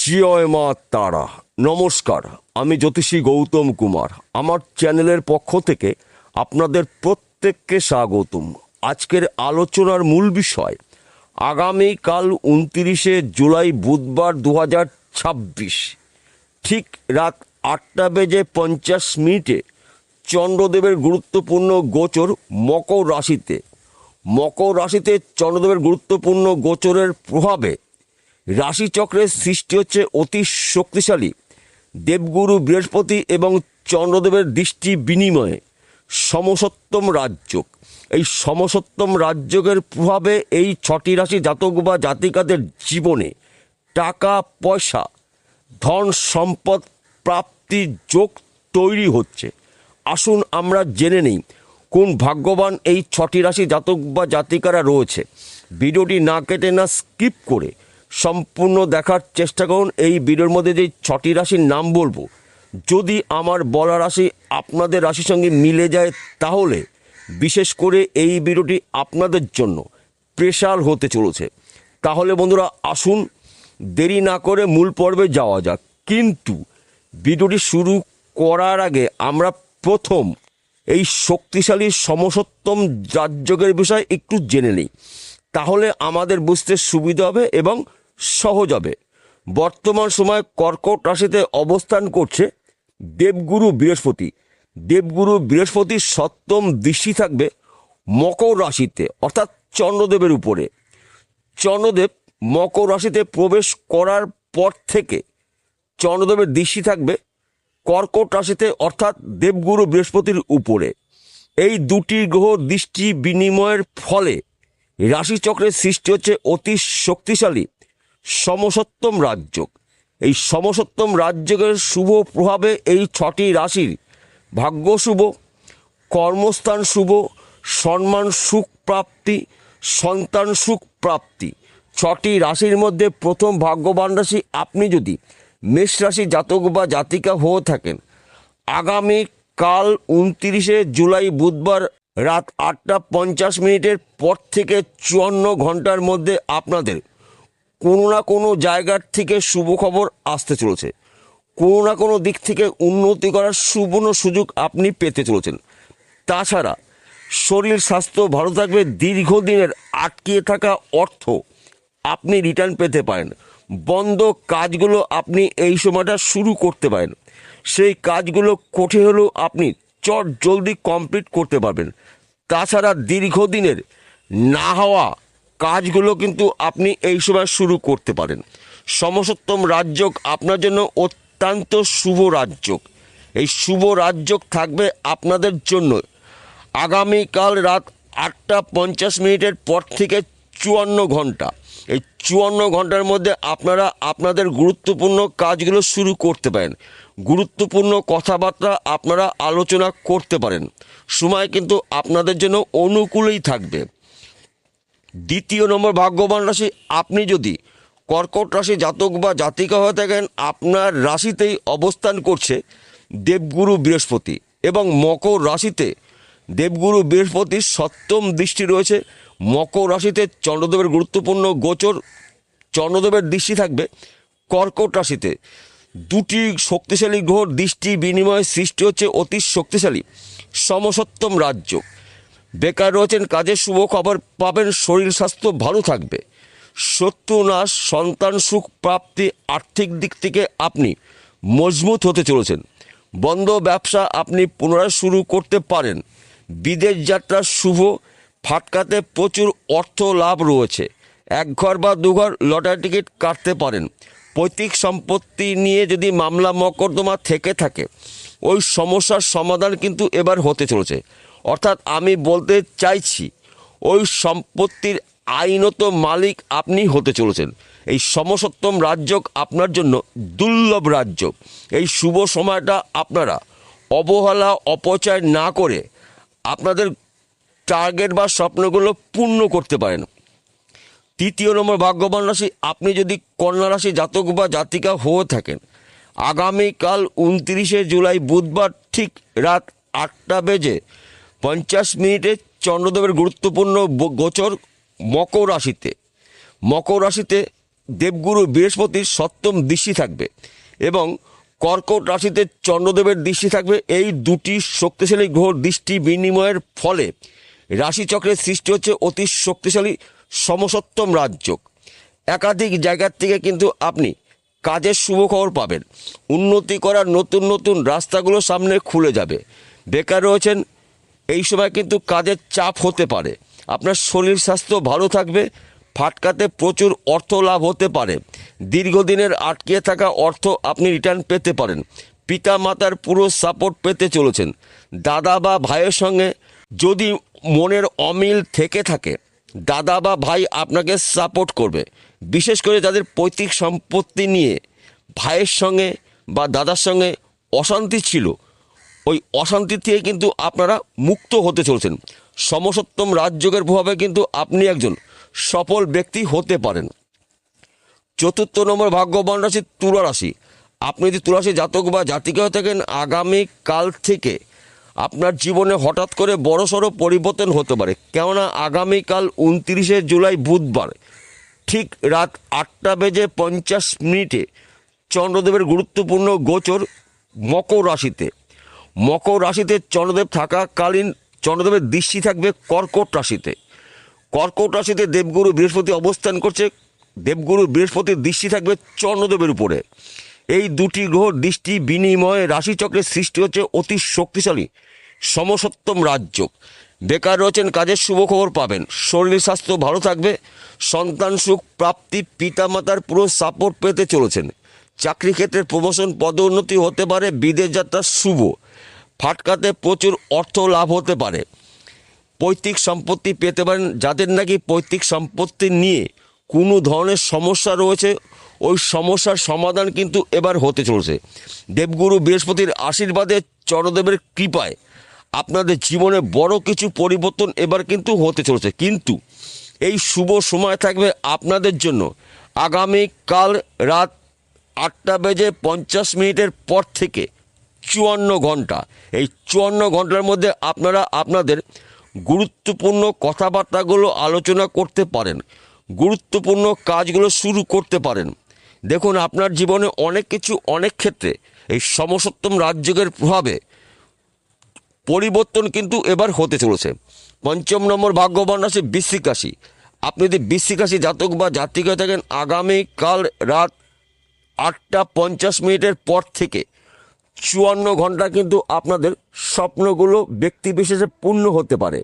জয় মা তারা। নমস্কার, আমি জ্যোতিষী গৌতম কুমার। আমার চ্যানেলের পক্ষ থেকে আপনাদের প্রত্যেককে স্বাগতম। আজকের আলোচনার মূল বিষয় আগামীকাল 29শে জুলাই বুধবার 2026 ঠিক রাত 8:50 চন্দ্রদেবের গুরুত্বপূর্ণ গোচর মকর রাশিতে। মকর রাশিতে চন্দ্রদেবের গুরুত্বপূর্ণ গোচরের প্রভাবে রাশিচক্রের সৃষ্টি হচ্ছে অতি শক্তিশালী দেবগুরু বৃহস্পতি এবং চন্দ্রদেবের দৃষ্টি বিনিময়ে সমসপ্তম রাজযোগ। এই সমসপ্তম রাজযোগের প্রভাবে এই 6টি রাশি জাতক বা জাতিকাদের জীবনে টাকা পয়সা ধন সম্পদ প্রাপ্তির যোগ তৈরি হচ্ছে। আসুন আমরা জেনে নেই কোন ভাগ্যবান এই 6টি রাশি জাতক বা জাতিকারা রয়েছে। ভিডিওটি না কেটে না স্কিপ করে সম্পূর্ণ দেখার চেষ্টা করুন। এই ভিডিওর মধ্যে যে 6টি রাশির নাম বলবো, যদি আমার বলা রাশি আপনাদের রাশির সঙ্গে মিলে যায় তাহলে বিশেষ করে এই ভিডিওটি আপনাদের জন্য স্পেশাল হতে চলেছে। তাহলে বন্ধুরা আসুন দেরি না করে মূল পর্বে যাওয়া যাক। কিন্তু ভিডিওটি শুরু করার আগে আমরা প্রথম এই শক্তিশালী সমসপ্তম রাজযোগের বিষয়ে একটু জেনে নিই, তাহলে আমাদের বুঝতে সুবিধা হবে এবং সহজ হবে। বর্তমান সময় কর্কট রাশিতে অবস্থান করছে দেবগুরু বৃহস্পতি। দেবগুরু বৃহস্পতির সপ্তম দৃষ্টি থাকবে মকর রাশিতে, অর্থাৎ চন্দ্রদেবের উপরে। চন্দ্রদেব মকর রাশিতে প্রবেশ করার পর থেকে চন্দ্রদেবের দৃষ্টি থাকবে কর্কট রাশিতে, অর্থাৎ দেবগুরু বৃহস্পতির উপরে। এই দুটি গ্রহ দৃষ্টি বিনিময়ের ফলে রাশিচক্রের সৃষ্টি হচ্ছে অতি শক্তিশালী সমসপ্তম রাজযোগ। এই সমসপ্তম রাজযোগের শুভ প্রভাবে এই 6টি রাশির ভাগ্য শুভ, কর্মস্থান শুভ, সম্মান সুখ প্রাপ্তি, সন্তান সুখ প্রাপ্তি। 6টি রাশির মধ্যে প্রথম ভাগ্যবান রাশি আপনি যদি মেষ রাশি জাতক বা জাতিকা হয়ে থাকেন, আগামীকাল 29শে জুলাই বুধবার রাত 8:50 পর থেকে 54 ঘন্টার মধ্যে আপনাদের কোনো না কোনো জায়গার থেকে শুভ খবর আসতে চলেছে। কোনো না কোনো দিক থেকে উন্নতি করার সুবর্ণ সুযোগ আপনি পেতে চলেছেন। তাছাড়া শরীর স্বাস্থ্য ভালো থাকবে। দীর্ঘদিনের আটকে থাকা অর্থ আপনি রিটার্ন পেতে পারেন। বন্ধ কাজগুলো আপনি এই সময়টা শুরু করতে পারেন। সেই কাজগুলো কঠিন হলেও আপনি চট জলদি কমপ্লিট করতে পারবেন। তাছাড়া দীর্ঘদিনের না হওয়া কাজগুলো কিন্তু আপনি এই সময় শুরু করতে পারেন। সমসপ্তম রাজযোগ আপনার জন্য অত্যন্ত শুভ রাজযোগ। এই শুভ রাজযোগ থাকবে আপনাদের জন্য আগামীকাল রাত 8:50 পর থেকে 54 ঘন্টা। এই 54 ঘন্টার মধ্যে আপনারা আপনাদের গুরুত্বপূর্ণ কাজগুলো শুরু করতে পারেন। গুরুত্বপূর্ণ কথাবার্তা আপনারা আলোচনা করতে পারেন। সময় কিন্তু আপনাদের জন্য অনুকূলেই থাকবে। দ্বিতীয় নম্বর ভাগ্যবান রাশি আপনি যদি কর্কট রাশি জাতক বা জাতিকা হয়ে থাকেন, আপনার রাশিতেই অবস্থান করছে দেবগুরু বৃহস্পতি এবং মকর রাশিতে দেবগুরু বৃহস্পতির সপ্তম দৃষ্টি রয়েছে। মকর রাশিতে চন্দ্রদেবের গুরুত্বপূর্ণ গোচর। চন্দ্রদেবের দৃষ্টি থাকবে কর্কট রাশিতে। দুটি শক্তিশালী গ্রহ দৃষ্টি বিনিময়ে সৃষ্টি হচ্ছে অতি শক্তিশালী সমসপ্তম রাজযোগ। বেকার রয়েছেন, কাজের শুভ খবর পাবেন। শরীর স্বাস্থ্য ভালো থাকবে। শত্রু নাশ, সন্তান সুখ প্রাপ্তি। আর্থিক দিক থেকে আপনি মজবুত হতে চলেছেন। বন্ধ ব্যবসা আপনি পুনরায় শুরু করতে পারেন। বিদেশ যাত্রা শুভ। ফাটকাতে প্রচুর অর্থ লাভ রয়েছে। এক ঘর বা দুঘর লটারি টিকিট কাটতে পারেন। পৈতৃক সম্পত্তি নিয়ে যদি মামলা মকদ্দমা থেকে থাকে, ওই সমস্যার সমাধান কিন্তু এবার হতে চলেছে। অর্থাৎ আমি বলতে চাইছি ওই সম্পত্তির আইনত মালিক আপনি হতে চলেছেন। এই সমসপ্তম রাজযোগ আপনার জন্য দুর্লভ রাজযোগ। এই শুভ সময়টা আপনারা অবহেলা অপচয় না করে আপনাদের টার্গেট বা স্বপ্নগুলো পূর্ণ করতে পারেন। তৃতীয় নম্বর ভাগ্যবান রাশি আপনি যদি কন্যা রাশি জাতক বা জাতিকা হয়ে থাকেন, আগামীকাল 29শে জুলাই বুধবার ঠিক রাত 8:50 চন্দ্রদেবের গুরুত্বপূর্ণ গোচর মকর রাশিতে। মকর রাশিতে দেবগুরু বৃহস্পতির সপ্তম দৃষ্টি থাকবে এবং কর্কট রাশিতে চন্দ্রদেবের দৃষ্টি থাকবে। এই দুটি শক্তিশালী গ্রহ দৃষ্টি বিনিময়ের ফলে রাশিচক্রের সৃষ্টি হচ্ছে অতি শক্তিশালী সমসপ্তম রাজযোগ। একাধিক জায়গার থেকে কিন্তু আপনি কাজের শুভ খবর পাবেন। উন্নতি করার নতুন নতুন রাস্তাগুলো সামনে খুলে যাবে। বেকার রয়েছেন, এই সময় কিন্তু কাজের চাপ হতে পারে। আপনার শরীর স্বাস্থ্য ভালো থাকবে। ফাটকাতে প্রচুর অর্থ লাভ হতে পারে। দীর্ঘদিনের আটকে থাকা অর্থ আপনি রিটার্ন পেতে পারেন। পিতা মাতার পুরো সাপোর্ট পেতে চলেছেন। দাদা বা ভাইয়ের সঙ্গে যদি মনের অমিল থেকে থাকে, দাদা বা ভাই আপনাকে সাপোর্ট করবে। বিশেষ করে যাদের পৈতৃক সম্পত্তি নিয়ে ভাইয়ের সঙ্গে বা দাদার সঙ্গে অশান্তি ছিল, ওই অশান্তি থেকে কিন্তু আপনারা মুক্ত হতে চলছেন। সমসপ্তম রাজযোগের প্রভাবে কিন্তু আপনি একজন সফল ব্যক্তি হতে পারেন। চতুর্থ নম্বর ভাগ্যবান রাশি তুলা রাশি। আপনি যদি তুলা রাশি জাতক বা জাতিকা হয়ে থাকেন, আগামী কাল থেকে আপনার জীবনে হঠাৎ করে বড়সড় পরিবর্তন হতে পারে। কেননা আগামীকাল 29শে জুলাই বুধবার ঠিক রাত 8:50 চন্দ্রদেবের গুরুত্বপূর্ণ গোচর মকর রাশিতে। মকর রাশিতে চন্দ্রদেব থাকাকালীন চন্দ্রদেবের দৃষ্টি থাকবে কর্কট রাশিতে। কর্কট রাশিতে দেবগুরু বৃহস্পতি অবস্থান করছে। দেবগুরু বৃহস্পতির দৃষ্টি থাকবে চন্দ্রদেবের উপরে। এই দুটি গ্রহ দৃষ্টি বিনিময়ে রাশিচক্রের সৃষ্টি হচ্ছে অতি শক্তিশালী সমসপ্তম রাজযোগ। বেকার রয়েছেন, কাজের শুভ খবর পাবেন। শরীর স্বাস্থ্য ভালো থাকবে। সন্তান সুখ প্রাপ্তি, পিতামাতার পুরো সাপোর্ট পেতে চলেছেন। চাকরি ক্ষেত্রে প্রমোশন পদোন্নতি হতে পারে। বিদেশ যাত্রা শুভ। ফাটকাতে প্রচুর অর্থ লাভ হতে পারে। পৈতৃক সম্পত্তি পেতে পারেন। যাদের নাকি পৈতৃক সম্পত্তি নিয়ে কোনো ধরনের সমস্যা রয়েছে, ওই সমস্যার সমাধান কিন্তু এবার হতে চলেছে। দেবগুরু বৃহস্পতির আশীর্বাদে, চন্দ্রদেবের কৃপায় আপনাদের জীবনে বড় কিছু পরিবর্তন এবার কিন্তু হতে চলেছে। কিন্তু এই শুভ সময় থাকবে আপনাদের জন্য আগামীকাল রাত 8:50 পর থেকে 54 ঘন্টা। এই 54 ঘন্টার মধ্যে আপনারা আপনাদের গুরুত্বপূর্ণ কথাবার্তাগুলো আলোচনা করতে পারেন। গুরুত্বপূর্ণ কাজগুলো শুরু করতে পারেন। দেখুন, আপনার জীবনে অনেক কিছু অনেক ক্ষেত্রে এই সমসপ্তম রাজযোগের প্রভাবে পরিবর্তন কিন্তু এবার হতে চলেছে। পঞ্চম নম্বর ভাগ্যবান রাশি বৃশ্চিক রাশি। আপনি যদি বৃশ্চিক রাশি জাতক বা জাতিকা হয়ে থাকেন, আগামীকাল রাত 8:50 পর থেকে 54 ঘন্টা কিন্তু আপনাদের স্বপ্নগুলো ব্যক্তিবিশেষে পূর্ণ হতে পারে।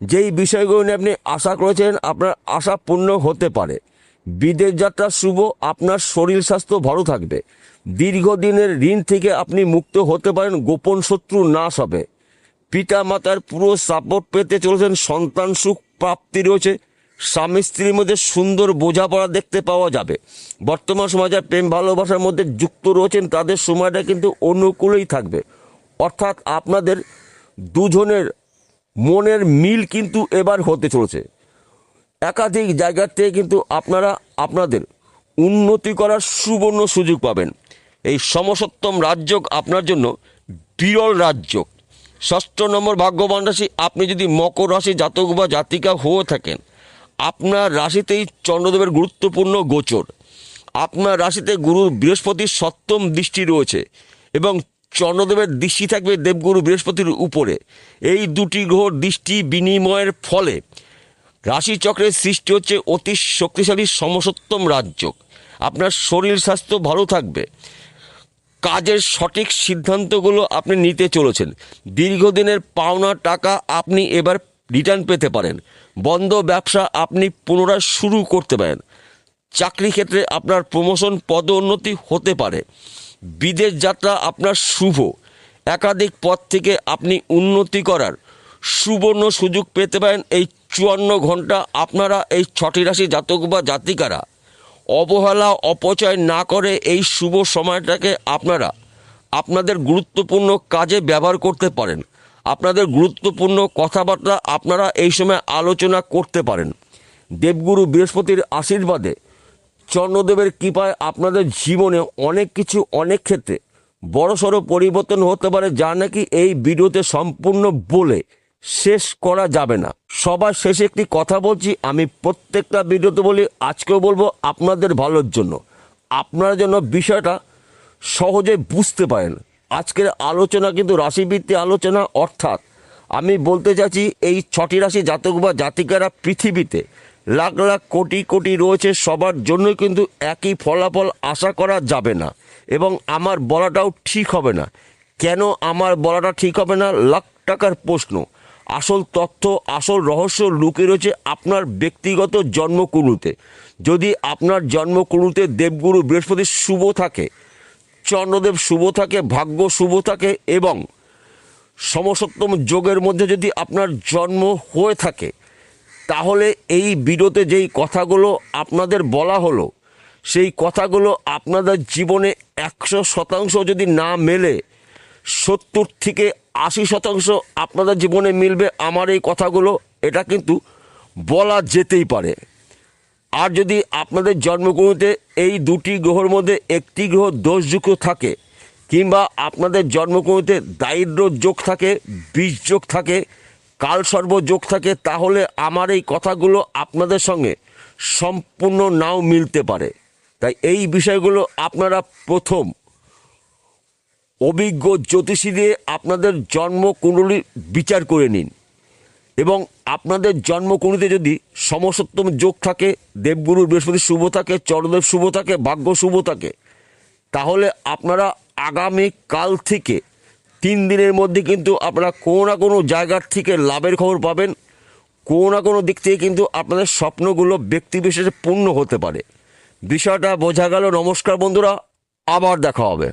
যেই বিষয়গুলো নিয়ে আপনি আশা করেছেন, আপনার আশা পূর্ণ হতে পারে। বিদেশ যাত্রা শুভ। আপনার শরীর স্বাস্থ্য ভালো থাকবে। দীর্ঘদিনের ঋণ থেকে আপনি মুক্ত হতে পারেন। গোপন শত্রু নাশ হবে। পিতা মাতার পুরো সাপোর্ট পেতে চলেছেন। সন্তান সুখ প্রাপ্তি রয়েছে। স্বামী স্ত্রীর মধ্যে সুন্দর বোঝাপড়া দেখতে পাওয়া যাবে। বর্তমান সমাজে প্রেম ভালোবাসার মধ্যে যুক্ত রয়েছেন, তাদের সময়টা কিন্তু অনুকূলেই থাকবে। অর্থাৎ আপনাদের দুজনের মনের মিল কিন্তু এবার হতে চলেছে। একাধিক জায়গার থেকে কিন্তু আপনারা আপনাদের উন্নতি করার সুবর্ণ সুযোগ পাবেন। এই সমসপ্তম রাজযোগ আপনার জন্য বিরল রাজযোগ। ষষ্ঠ নম্বর ভাগ্যবান রাশি। আপনি যদি মকর রাশি জাতক বা জাতিকা হয়ে থাকেন, আপনার রাশিতেই চন্দ্রদেবের গুরুত্বপূর্ণ গোচর। আপনার রাশিতে গুরু বৃহস্পতির সপ্তম দৃষ্টি রয়েছে এবং চন্দ্রদেবের দৃষ্টি থাকবে দেবগুরু বৃহস্পতির উপরে। এই দুটি গ্রহ দৃষ্টি বিনিময়ের ফলে রাশিচক্রের সৃষ্টি হচ্ছে অতি শক্তিশালী সমসপ্তম রাজযোগ। আপনার শরীর স্বাস্থ্য ভালো থাকবে। কাজের সঠিক সিদ্ধান্তগুলো আপনি নিতে চলেছেন। দীর্ঘদিনের পাওনা টাকা আপনি এবার রিটার্ন পেতে পারেন। বন্ধ ব্যবসা আপনি পুনরায় শুরু করতে পারেন। চাকরি ক্ষেত্রে আপনার প্রমোশন পদোন্নতি হতে পারে। বিদেশ যাত্রা আপনার শুভ। একাধিক পথ থেকে আপনি উন্নতি করার সুবর্ণ সুযোগ পেতে পারেন। এই 54 ঘন্টা আপনারা এই 6টি রাশি জাতক বা জাতিকারা অবহেলা অপচয় না করে এই শুভ সময়টাকে আপনারা আপনাদের গুরুত্বপূর্ণ কাজে ব্যবহার করতে পারেন। আপনাদের গুরুত্বপূর্ণ কথাবার্তা আপনারা এই সময় আলোচনা করতে পারেন। দেবগুরু বৃহস্পতির আশীর্বাদে, চন্দ্রদেবের কৃপায় আপনাদের জীবনে অনেক কিছু অনেক ক্ষেত্রে বড়সড় পরিবর্তন হতে পারে, যা নাকি এই ভিডিওতে সম্পূর্ণ বলে শেষ করা যাবে না। সবার শেষে একটি কথা বলছি, আমি প্রত্যেকটা ভিডিওতে বলি, আজকেও বলবো, আপনাদের ভালোর জন্য, আপনারা যেন বিষয়টা সহজে বুঝতে পারেন। আজকের আলোচনা কিন্তু রাশিভিত্তিক আলোচনা, অর্থাৎ আমি বলতে চাইছি এই 6টি রাশি জাতক বা জাতিকারা পৃথিবীতে লাখ লাখ কোটি কোটি রয়েছে, সবার জন্যই কিন্তু একই ফলাফল আশা করা যাবে না, এবং আমার বলাটাও ঠিক হবে না। কেন আমার বলাটা ঠিক হবে না? লাখ টাকার প্রশ্ন। আসল তথ্য, আসল রহস্য লুকিয়ে রয়েছে আপনার ব্যক্তিগত জন্মকুণ্ডলিতে। যদি আপনার জন্মকুণ্ডলিতে দেবগুরু বৃহস্পতি শুভ থাকে, চন্দ্রদেব শুভ থাকে, ভাগ্য শুভ থাকে এবং সমসপ্তম যোগের মধ্যে যদি আপনার জন্ম হয়ে থাকে, তাহলে এই ভিডিওতে যেই কথাগুলো আপনাদের বলা হলো, সেই কথাগুলো আপনাদের জীবনে 100% যদি না মেলে, 70 থেকে 80% আপনাদের জীবনে মিলবে আমার এই কথাগুলো, এটা কিন্তু বলা যেতেই পারে। আর যদি আপনাদের জন্মকুণ্ডলিতে এই 2টি গ্রহের মধ্যে একটি গ্রহ দোষযুক্ত থাকে, কিংবা আপনাদের জন্মকুণ্ডলিতে দারিদ্র যোগ থাকে, বিষ যোগ থাকে, কালসর্প যোগ থাকে, তাহলে আমার এই কথাগুলো আপনাদের সঙ্গে সম্পূর্ণ নাও মিলতে পারে। তাই এই বিষয়গুলো আপনারা প্রথম অভিজ্ঞ জ্যোতিষী দিয়ে আপনাদের জন্মকুণ্ডলী বিচার করে নিন, এবং আপনাদের জন্মকুণ্ডলিতে যদি সমসপ্তম যোগ থাকে, দেবগুরু বৃহস্পতি শুভ থাকে, চন্দ্রদেব শুভ থাকে, ভাগ্য শুভ থাকে, তাহলে আপনারা আগামী কাল থেকে 3 দিনের মধ্যে কিন্তু আপনারা কোনো না কোনো জায়গার থেকে লাভের খবর পাবেন। কোনো না কোনো দিক থেকে কিন্তু আপনাদের স্বপ্নগুলো ব্যক্তিবিশেষে পূর্ণ হতে পারে। বিষয়টা বোঝা গেল? নমস্কার বন্ধুরা, আবার দেখা হবে।